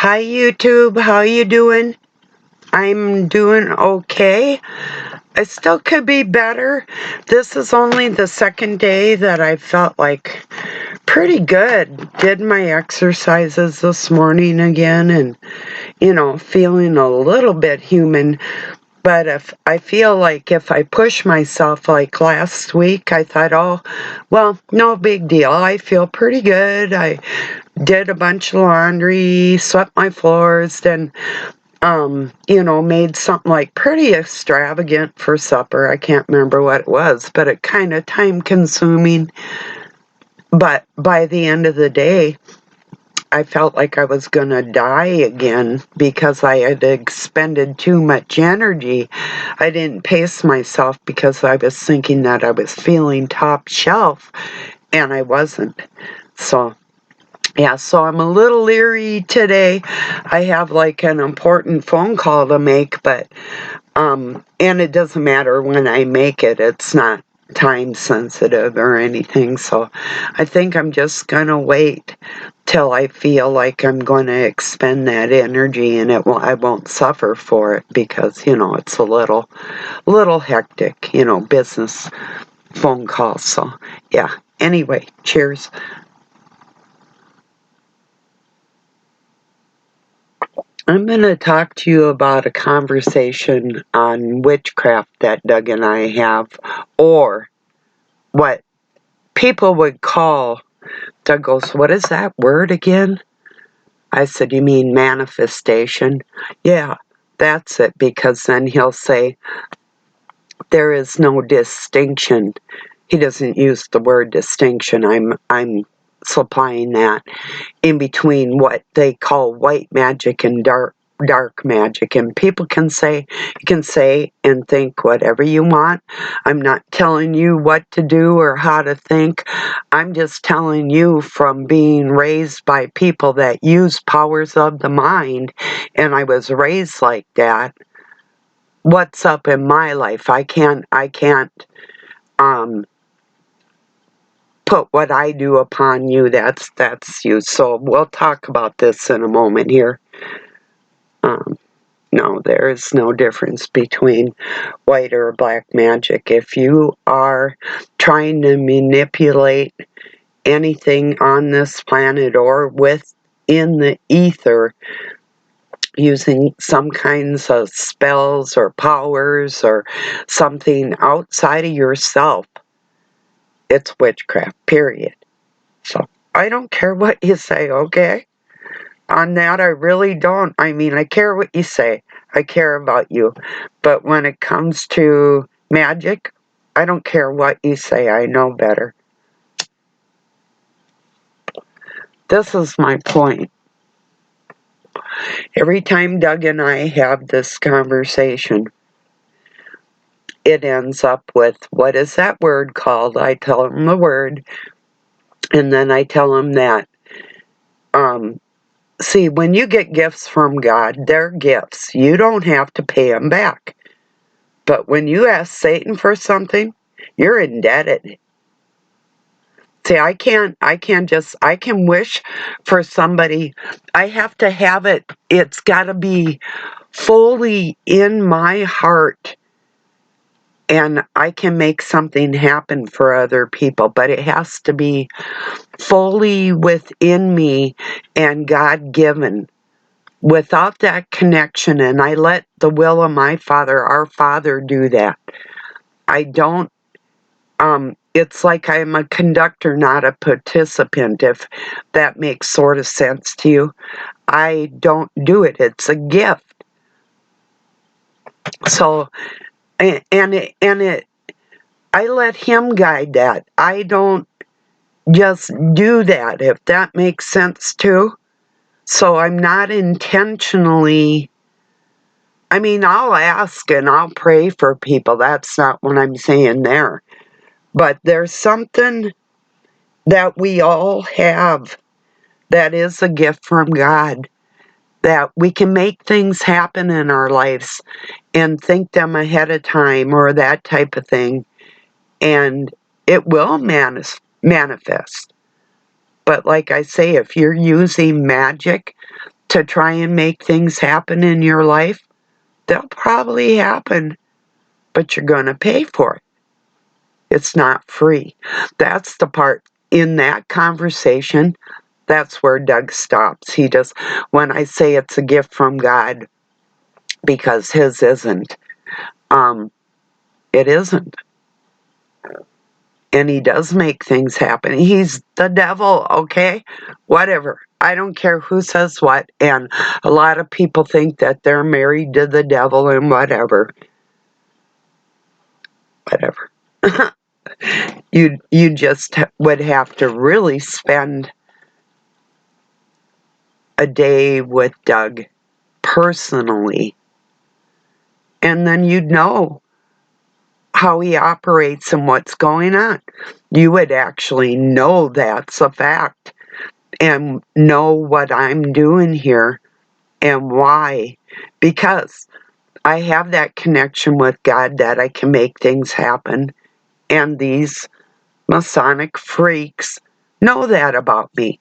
Hi YouTube, how you doing? I'm doing okay. I still could be better. This is only the second day that I felt like pretty good. Did my exercises this morning again and, feeling a little bit human. But if I feel like if I push myself like last week, I thought, oh, well, no big deal. I feel pretty good. I did a bunch of laundry, swept my floors, then made something like pretty extravagant for supper. I can't remember what it was, but it kind of time consuming. But by the end of the day, I felt like I was going to die again because I had expended too much energy. I didn't pace myself because I was thinking that I was feeling top shelf, and I wasn't. So I'm a little leery today. I have like an important phone call to make, but and it doesn't matter when I make it. It's not time sensitive or anything. So I think I'm just gonna wait till I feel like I'm going to expend that energy, and I won't suffer for it because it's a little hectic. Business phone call. So yeah. Anyway, cheers. I'm going to talk to you about a conversation on witchcraft that Doug and I have, or what people would call. Doug goes, "What is that word again?" I said, "You mean manifestation?" "Yeah, that's it," because then he'll say, "There is no distinction." He doesn't use the word distinction. I'm supplying that in between what they call white magic and dark magic. And people can say, you can say and think whatever you want. I'm not telling you what to do or how to think. I'm just telling you from being raised by people that use powers of the mind, and I was raised like that, what's up in my life. I can't um put what I do upon you. That's you. So we'll talk about this in a moment here. Um, no, there is no difference between white or black magic. If you are trying to manipulate anything on this planet or within the ether using some kinds of spells or powers or something outside of yourself, it's witchcraft, period. So I don't care what you say, okay? On that, I really don't. I mean, I care what you say. I care about you. But when it comes to magic, I don't care what you say. I know better. This is my point. Every time Doug and I have this conversation, it ends up with, what is that word called? I tell him the word, and then I tell him that. See, when you get gifts from God, they're gifts. You don't have to pay them back. But when you ask Satan for something, you're indebted. See, I can wish for somebody. I have to have it. It's got to be fully in my heart, and I can make something happen for other people, but it has to be fully within me and God given. Without that connection, and I let the will of my Father, our Father, do that. I don't, it's like I'm a conductor, not a participant, if that makes sort of sense to you. I don't do it. It's a gift. So, I let him guide that. I don't just do that, if that makes sense too. So I'm not intentionally, I mean, I'll ask and I'll pray for people. That's not what I'm saying there. But there's something that we all have that is a gift from God, that we can make things happen in our lives and think them ahead of time or that type of thing. And it will manifest. But like I say, if you're using magic to try and make things happen in your life, they'll probably happen, but you're going to pay for it. It's not free. That's the part in that conversation. That's where Doug stops. He just, when I say it's a gift from God, because his isn't, it isn't. And he does make things happen. He's the devil, okay? Whatever. I don't care who says what. And a lot of people think that they're married to the devil and whatever. Whatever. You just would have to really spend a day with Doug personally, and then you'd know how he operates and what's going on. You would actually know that's a fact and know what I'm doing here and why. Because I have that connection with God that I can make things happen, and these Masonic freaks know that about me.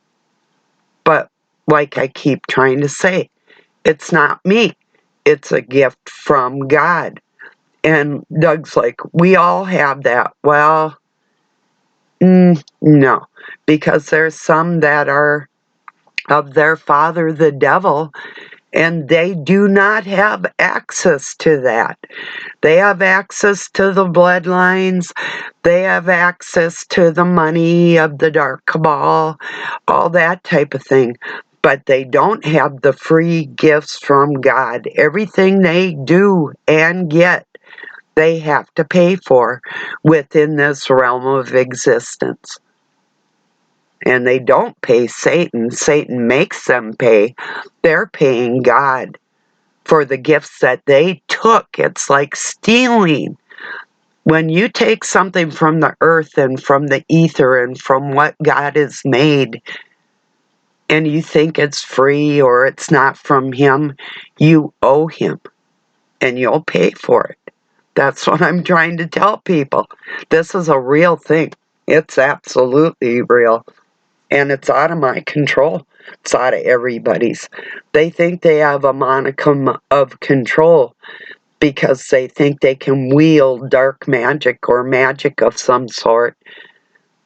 But like I keep trying to say, it's not me. It's a gift from God. And Doug's like, we all have that. Well, no, because there's some that are of their father, the devil, and they do not have access to that. They have access to the bloodlines. They have access to the money of the dark cabal, all that type of thing. But they don't have the free gifts from God. Everything they do and get, they have to pay for within this realm of existence. And they don't pay Satan. Satan makes them pay. They're paying God for the gifts that they took. It's like stealing. When you take something from the earth and from the ether and from what God has made, and you think it's free or it's not from him, you owe him, and you'll pay for it. That's what I'm trying to tell people. This is a real thing. It's absolutely real. And it's out of my control. It's out of everybody's. They think they have a monicum of control because they think they can wield dark magic or magic of some sort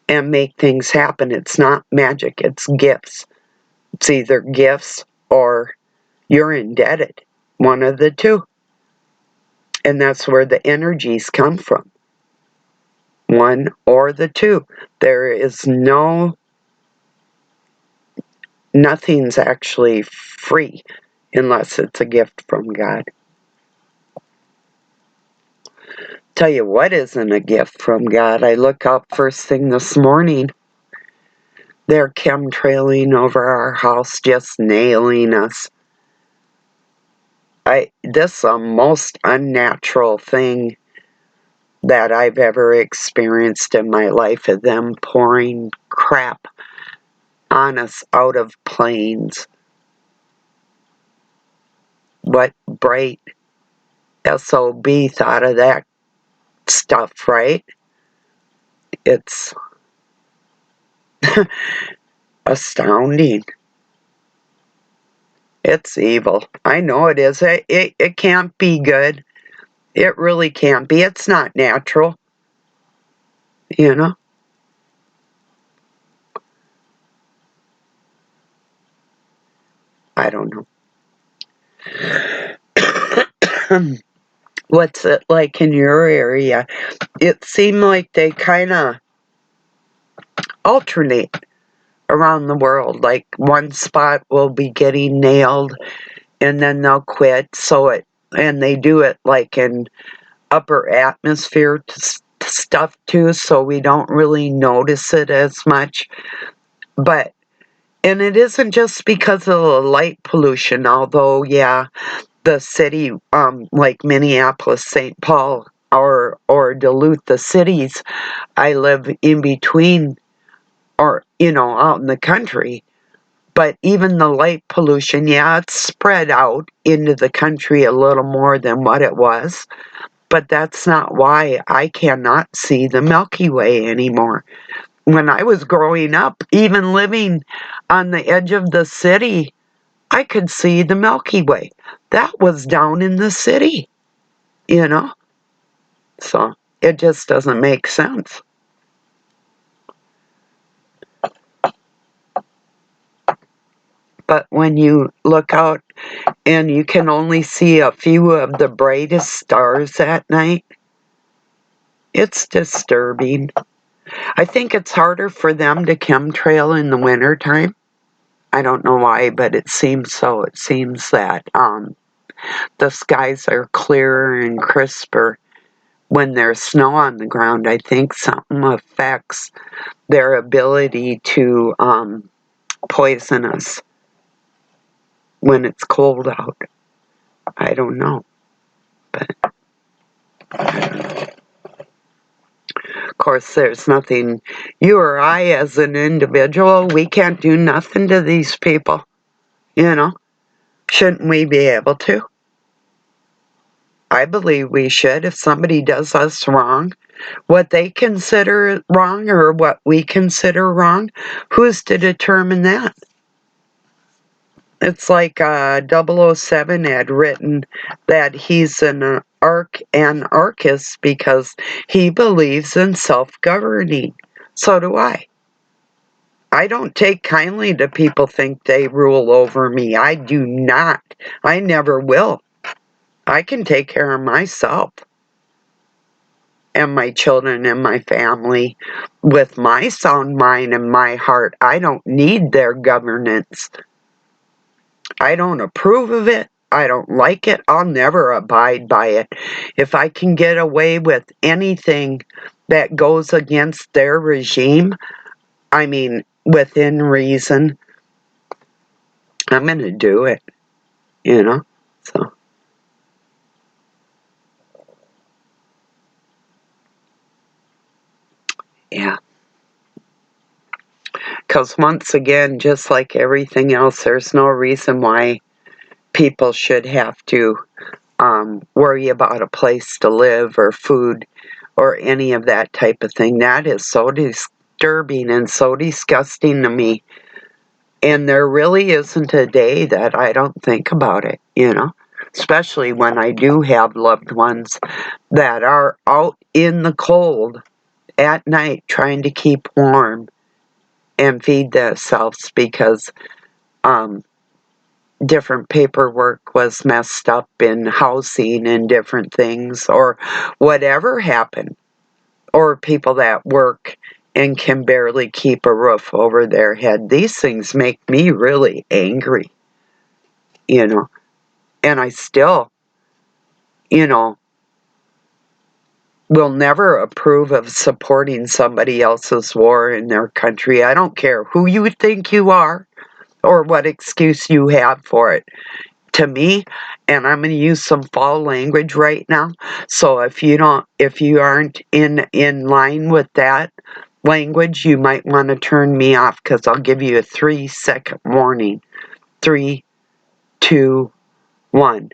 and make things happen. It's not magic, it's gifts. It's either gifts or you're indebted. One of the two. And that's where the energies come from. One or the two. There is nothing's actually free unless it's a gift from God. Tell you what isn't a gift from God. I look up first thing this morning. They're chemtrailing over our house, just nailing us. This is the most unnatural thing that I've ever experienced in my life, of them pouring crap on us out of planes. What bright SOB thought of that stuff, right? It's astounding. It's evil. I know it is. It can't be good. It really can't be. It's not natural. You know? I don't know. What's it like in your area? It seemed like they kind of alternate around the world. Like one spot will be getting nailed and then they'll quit. And they do it like in upper atmosphere stuff too, so we don't really notice it as much. And it isn't just because of the light pollution, although, yeah, the city, like Minneapolis, St. Paul, or Duluth, the cities I live in between, or, out in the country. But even the light pollution, yeah, it's spread out into the country a little more than what it was. But that's not why I cannot see the Milky Way anymore. When I was growing up, even living on the edge of the city, I could see the Milky Way. That was down in the city, you know? So it just doesn't make sense. But when you look out and you can only see a few of the brightest stars at night, it's disturbing. I think it's harder for them to chemtrail in the wintertime. I don't know why, but it seems so. It seems that the skies are clearer and crisper when there's snow on the ground. I think something affects their ability to poison us when it's cold out. I don't know. But of course, there's nothing, you or I as an individual, we can't do nothing to these people, you know? Shouldn't we be able to? I believe we should. If somebody does us wrong, what they consider wrong or what we consider wrong, who's to determine that? It's like 007 had written that he's an anarchist because he believes in self-governing. So do I. I don't take kindly to people think they rule over me. I do not. I never will. I can take care of myself and my children and my family with my sound mind and my heart. I don't need their governance. I don't approve of it. I don't like it. I'll never abide by it. If I can get away with anything that goes against their regime, I mean, within reason, I'm going to do it, you know? So, yeah. Because once again, just like everything else, there's no reason why people should have to worry about a place to live or food or any of that type of thing. That is so disturbing and so disgusting to me. And there really isn't a day that I don't think about it, you know? Especially when I do have loved ones that are out in the cold at night trying to keep warm and feed themselves because different paperwork was messed up in housing and different things or whatever happened, or people that work and can barely keep a roof over their head. These things make me really angry, you know, and I still, you know, will never approve of supporting somebody else's war in their country. I don't care who you think you are or what excuse you have for it. To me, and I'm going to use some foul language right now, so if you aren't in line with that language, you might want to turn me off, because I'll give you a 3-second warning. 3, 2, 1.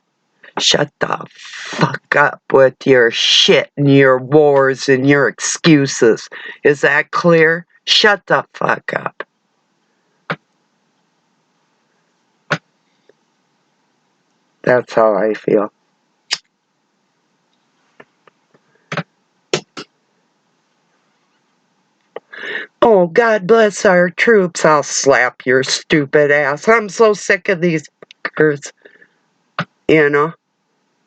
Shut the fuck up with your shit and your wars and your excuses. Is that clear? Shut the fuck up. That's how I feel. Oh, God bless our troops. I'll slap your stupid ass. I'm so sick of these fuckers. You know?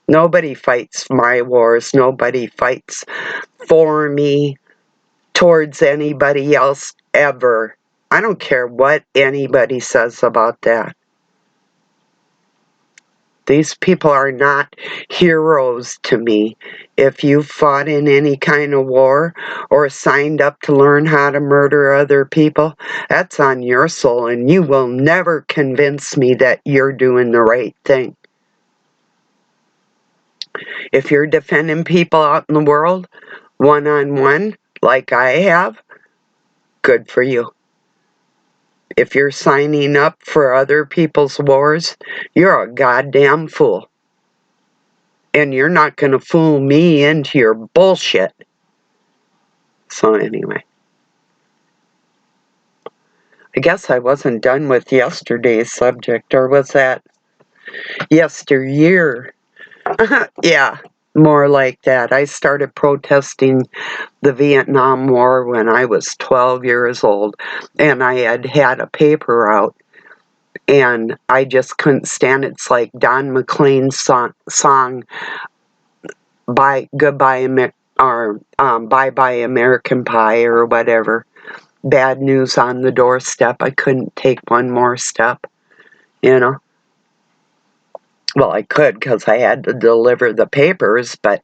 Nobody fights my wars. Nobody fights for me, towards anybody else, ever. I don't care what anybody says about that. These people are not heroes to me. If you fought in any kind of war or signed up to learn how to murder other people, that's on your soul, and you will never convince me that you're doing the right thing. If you're defending people out in the world, one-on-one, like I have, good for you. If you're signing up for other people's wars, you're a goddamn fool. And you're not going to fool me into your bullshit. So anyway, I guess I wasn't done with yesterday's subject, or was that yesteryear? Yeah, more like that. I started protesting the Vietnam War when I was 12 years old, and I had had a paper out, and I just couldn't stand it. It's like Don McLean's song "Bye Goodbye or Bye Bye American Pie" or whatever. Bad news on the doorstep. I couldn't take one more step, you know. Well, I could because I had to deliver the papers, but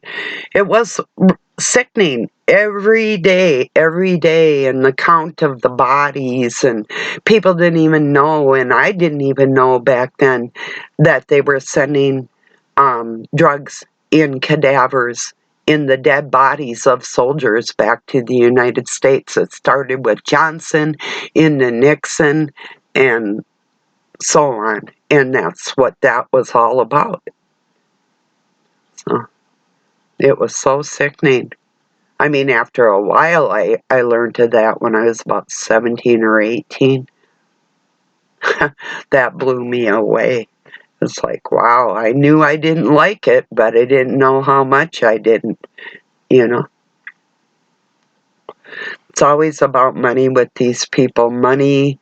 it was sickening every day, and the count of the bodies, and people didn't even know, and I didn't even know back then that they were sending drugs in cadavers, in the dead bodies of soldiers back to the United States. It started with Johnson, into Nixon, and so on. And that's what that was all about. So it was so sickening. I mean, after a while, I learned to that when I was about 17 or 18. That blew me away. It's like, wow, I knew I didn't like it, but I didn't know how much I didn't, you know. It's always about money with these people. Money,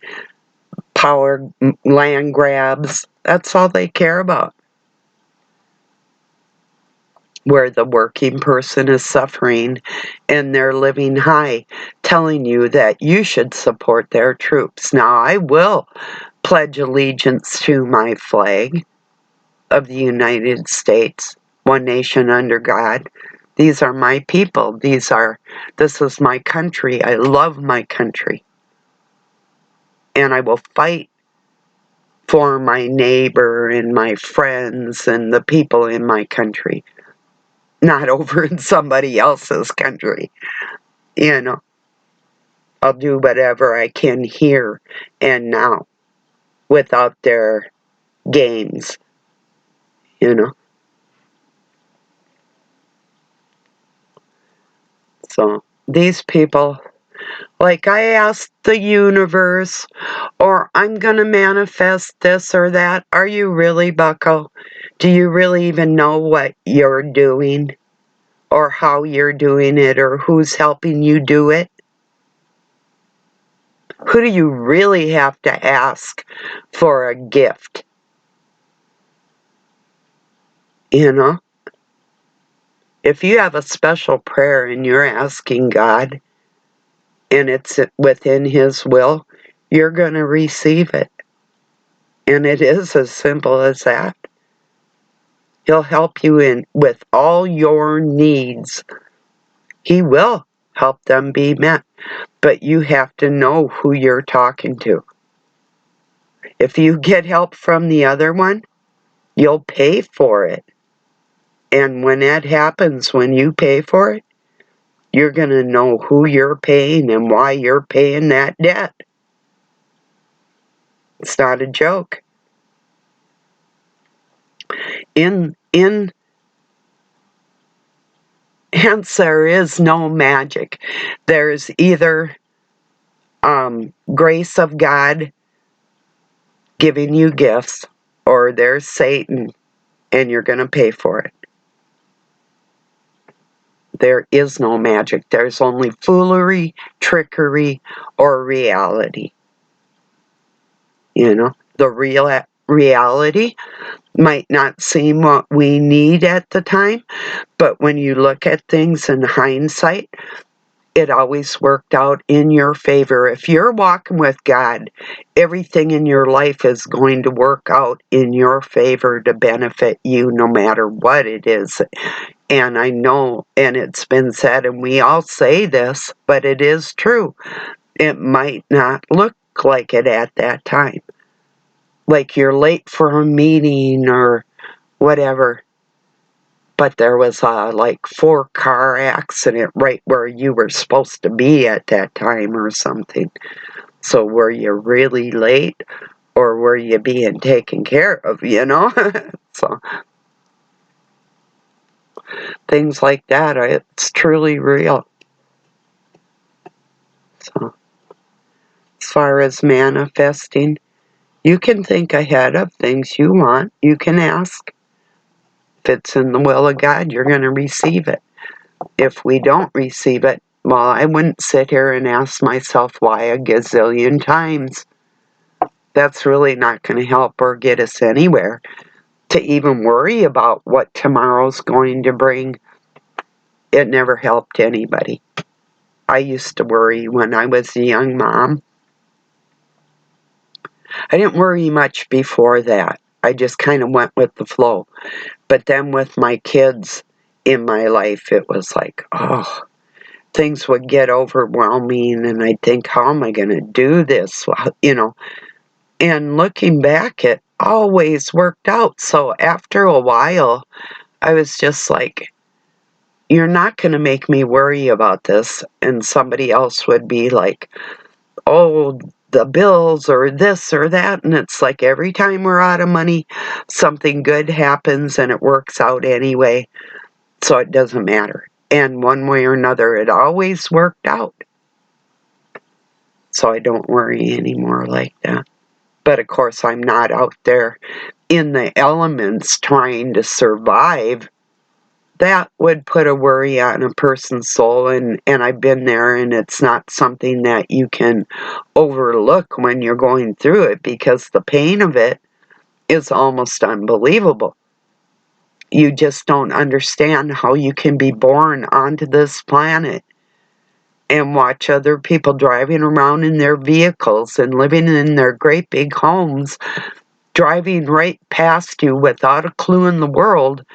power, land grabs. That's all they care about. Where the working person is suffering and they're living high, telling you that you should support their troops. Now, I will pledge allegiance to my flag of the United States, one nation under God. These are my people. This is my country. I love my country. And I will fight for my neighbor and my friends and the people in my country, not over in somebody else's country. You know, I'll do whatever I can here and now without their games, you know. So these people, like, I asked the universe, or I'm going to manifest this or that. Are you really, Bucko? Do you really even know what you're doing, or how you're doing it, or who's helping you do it? Who do you really have to ask for a gift? You know? If you have a special prayer and you're asking God and it's within His will, you're going to receive it. And it is as simple as that. He'll help you in with all your needs. He will help them be met. But you have to know who you're talking to. If you get help from the other one, you'll pay for it. And when that happens, when you pay for it, you're going to know who you're paying and why you're paying that debt. It's not a joke. Hence there is no magic. There's either grace of God giving you gifts, or there's Satan and you're going to pay for it. There is no magic. There's only foolery, trickery, or reality. You know, the reality might not seem what we need at the time, but when you look at things in hindsight, it always worked out in your favor. If you're walking with God, everything in your life is going to work out in your favor to benefit you no matter what it is. And I know, and it's been said, and we all say this, but it is true. It might not look like it at that time. Like you're late for a meeting or whatever. But there was a 4-car accident right where you were supposed to be at that time or something. So were you really late, or were you being taken care of, you know? So things like that, it's truly real. So far as manifesting, you can think ahead of things you want. You can ask. If it's in the will of God, you're going to receive it. If we don't receive it, well, I wouldn't sit here and ask myself why a gazillion times. That's really not going to help or get us anywhere. To even worry about what tomorrow's going to bring, it never helped anybody. I used to worry when I was a young mom. I didn't worry much before that. I just kind of went with the flow. But then with my kids in my life, it was like, oh, things would get overwhelming and I'd think, how am I going to do this? Well, and looking back, it always worked out. So after a while, I was just like, you're not going to make me worry about this. And somebody else would be like, oh, the bills or this or that. And it's like every time we're out of money, something good happens and it works out anyway. So it doesn't matter. And one way or another, it always worked out. So I don't worry anymore like that. But of course, I'm not out there in the elements trying to survive. That would put a worry on a person's soul, and I've been there, and it's not something that you can overlook when you're going through it, because the pain of it is almost unbelievable. You just don't understand how you can be born onto this planet and watch other people driving around in their vehicles and living in their great big homes, driving right past you without a clue in the world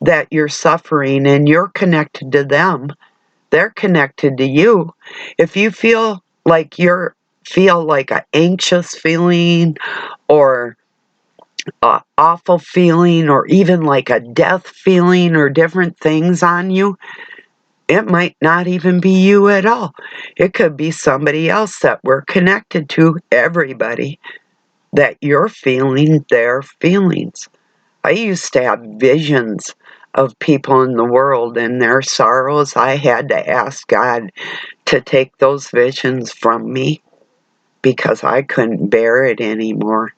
that you're suffering, and you're connected to them. They're connected to you. If you feel like an anxious feeling or an awful feeling or even like a death feeling or different things on you, it might not even be you at all. It could be somebody else that we're connected to, everybody, that you're feeling their feelings. I used to have visions of people in the world and their sorrows. I had to ask God to take those visions from me because I couldn't bear it anymore.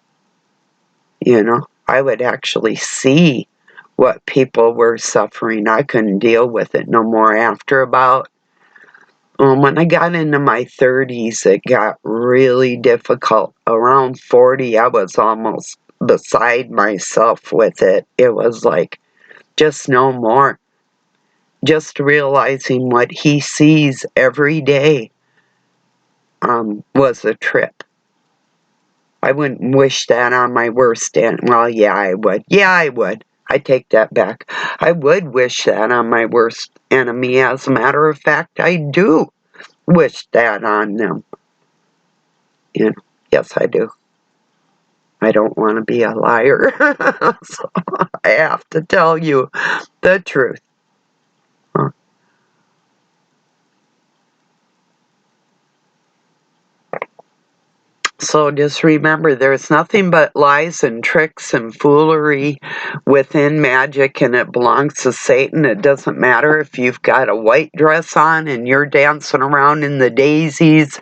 I would actually see what people were suffering. I couldn't deal with it no more. After about, when I got into my 30s, it got really difficult. Around 40, I was almost beside myself with it. It was like, just no more. Just realizing what he sees every day was a trip. I wouldn't wish that on my worst enemy. Well, yeah, I would. Yeah, I would. I take that back. I would wish that on my worst enemy. As a matter of fact, I do wish that on them. Yes, I do. I don't want to be a liar. So I have to tell you the truth. So just remember, there's nothing but lies and tricks and foolery within magic, and it belongs to Satan. It doesn't matter if you've got a white dress on and you're dancing around in the daisies,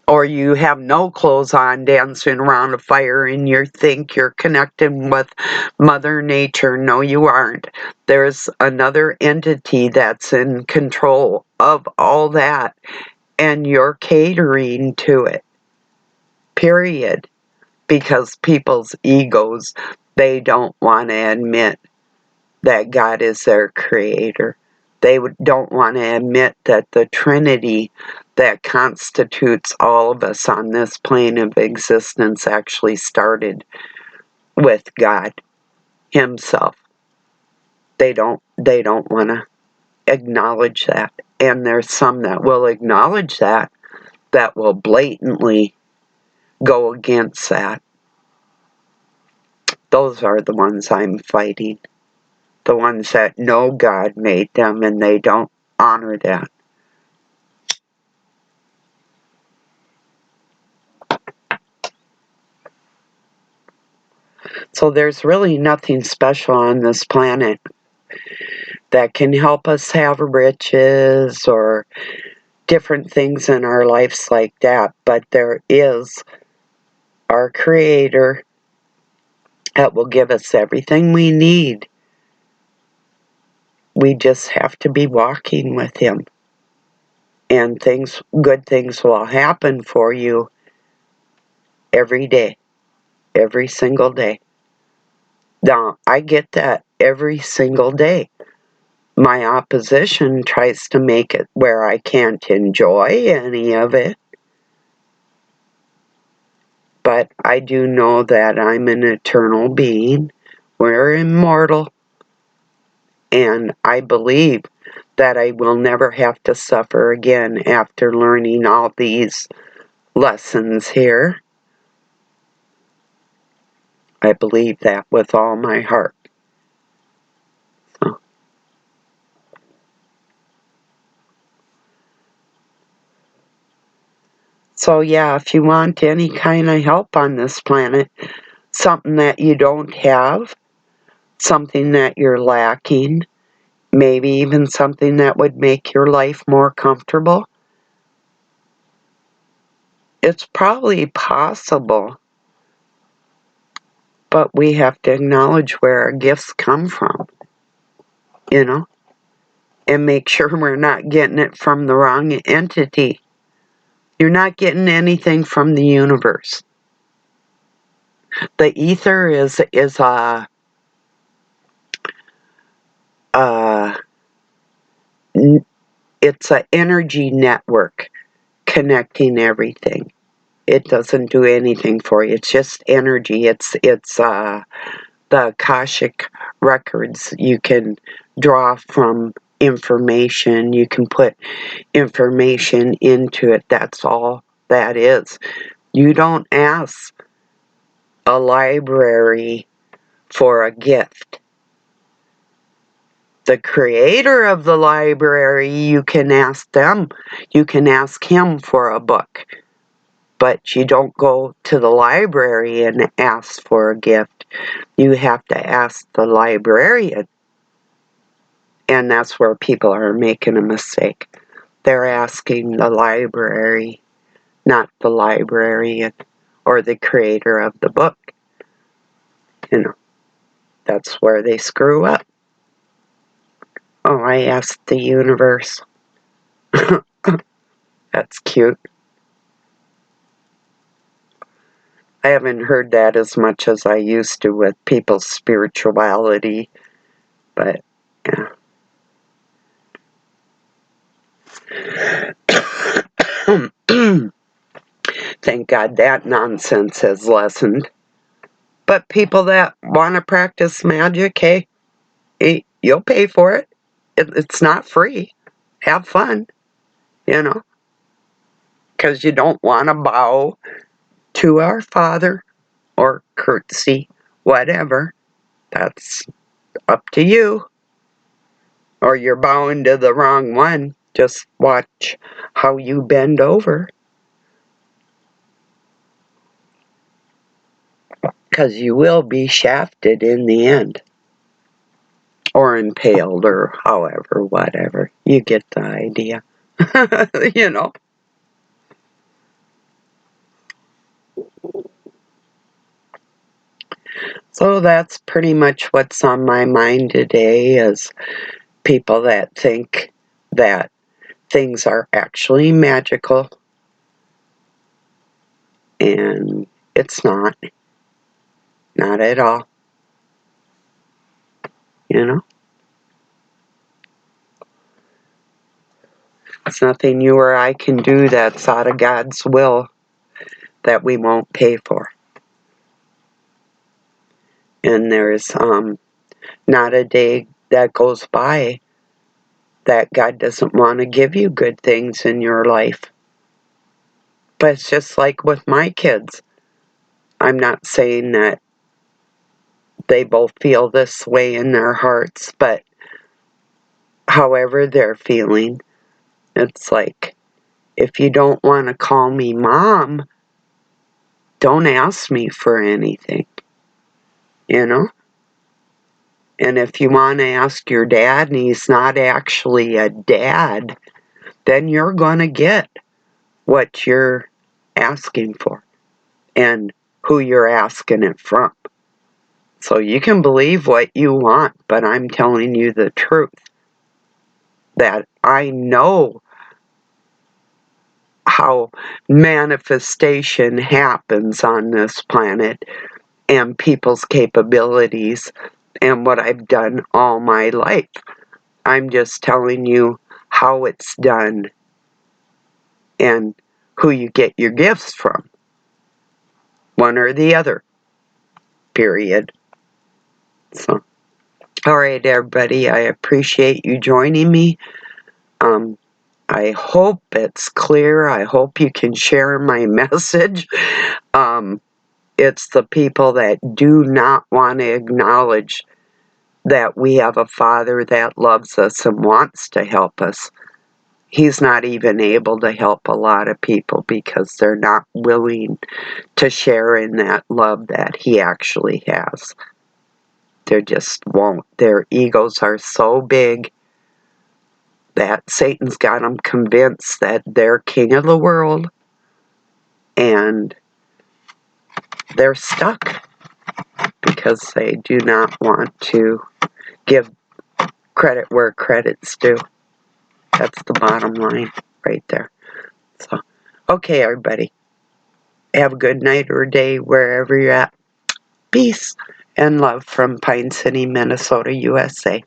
or you have no clothes on dancing around a fire and you think you're connecting with Mother Nature. No, you aren't. There's another entity that's in control of all that, and you're catering to it. Period. Because people's egos, they don't want to admit that God is their creator. They don't want to admit that the Trinity that constitutes all of us on this plane of existence actually started with God himself. They don't want to acknowledge that. And there's some that will acknowledge that will blatantly go against that. Those are the ones I'm fighting. The ones that know God made them and they don't honor that. So there's really nothing special on this planet that can help us have riches or different things in our lives like that, but there is our Creator that will give us everything we need. We just have to be walking with Him, and good things will happen for you every day, every single day. Now, I get that every single day. My opposition tries to make it where I can't enjoy any of it. But I do know that I'm an eternal being. We're immortal. And I believe that I will never have to suffer again after learning all these lessons here. I believe that with all my heart. So yeah, if you want any kind of help on this planet, something that you don't have, something that you're lacking, maybe even something that would make your life more comfortable, it's probably possible. But we have to acknowledge where our gifts come from, you know, and make sure we're not getting it from the wrong entity. You're not getting anything from the universe. The ether is a it's an energy network connecting everything. It doesn't do anything for you. It's just energy. It's the Akashic records. You can draw from information. You can put information into it. That's all that is. You don't ask a library for a gift. The creator of the library, you can ask them. You can ask him for a book. But you don't go to the library and ask for a gift. You have to ask the librarian. And that's where people are making a mistake. They're asking the library, not the librarian or the creator of the book. You know, that's where they screw up. Oh, I asked the universe. That's cute. I haven't heard that as much as I used to with people's spirituality, but yeah. Thank God that nonsense has lessened. But people that want to practice magic, hey, you'll pay for it. It's not free. Have fun, you know, because you don't want to bow to our Father or curtsy, whatever. That's up to you. Or you're bowing to the wrong one. Just watch how you bend over. Because you will be shafted in the end. Or impaled, or however, whatever. You get the idea. You know. So that's pretty much what's on my mind today, is people that think that things are actually magical, and it's not. Not at all. You know? It's nothing you or I can do that's out of God's will that we won't pay for. And there's not a day that goes by that God doesn't want to give you good things in your life. But it's just like with my kids. I'm not saying that they both feel this way in their hearts, but however they're feeling, it's like, if you don't want to call me mom, don't ask me for anything, you know? And if you want to ask your dad and he's not actually a dad, then you're going to get what you're asking for and who you're asking it from. So you can believe what you want, but I'm telling you the truth. That I know how manifestation happens on this planet and people's capabilities and what I've done all my life. I'm just telling you how it's done and who you get your gifts from. One or the other. Period. So, all right, everybody. I appreciate you joining me. I hope it's clear. I hope you can share my message. It's the people that do not want to acknowledge that we have a Father that loves us and wants to help us. He's not even able to help a lot of people because they're not willing to share in that love that He actually has. They just won't. Their egos are so big that Satan's got them convinced that they're king of the world, and they're stuck because they do not want to give credit where credit's due. That's the bottom line right there. So, okay, everybody. Have a good night or day wherever you're at. Peace and love from Pine City, Minnesota, USA.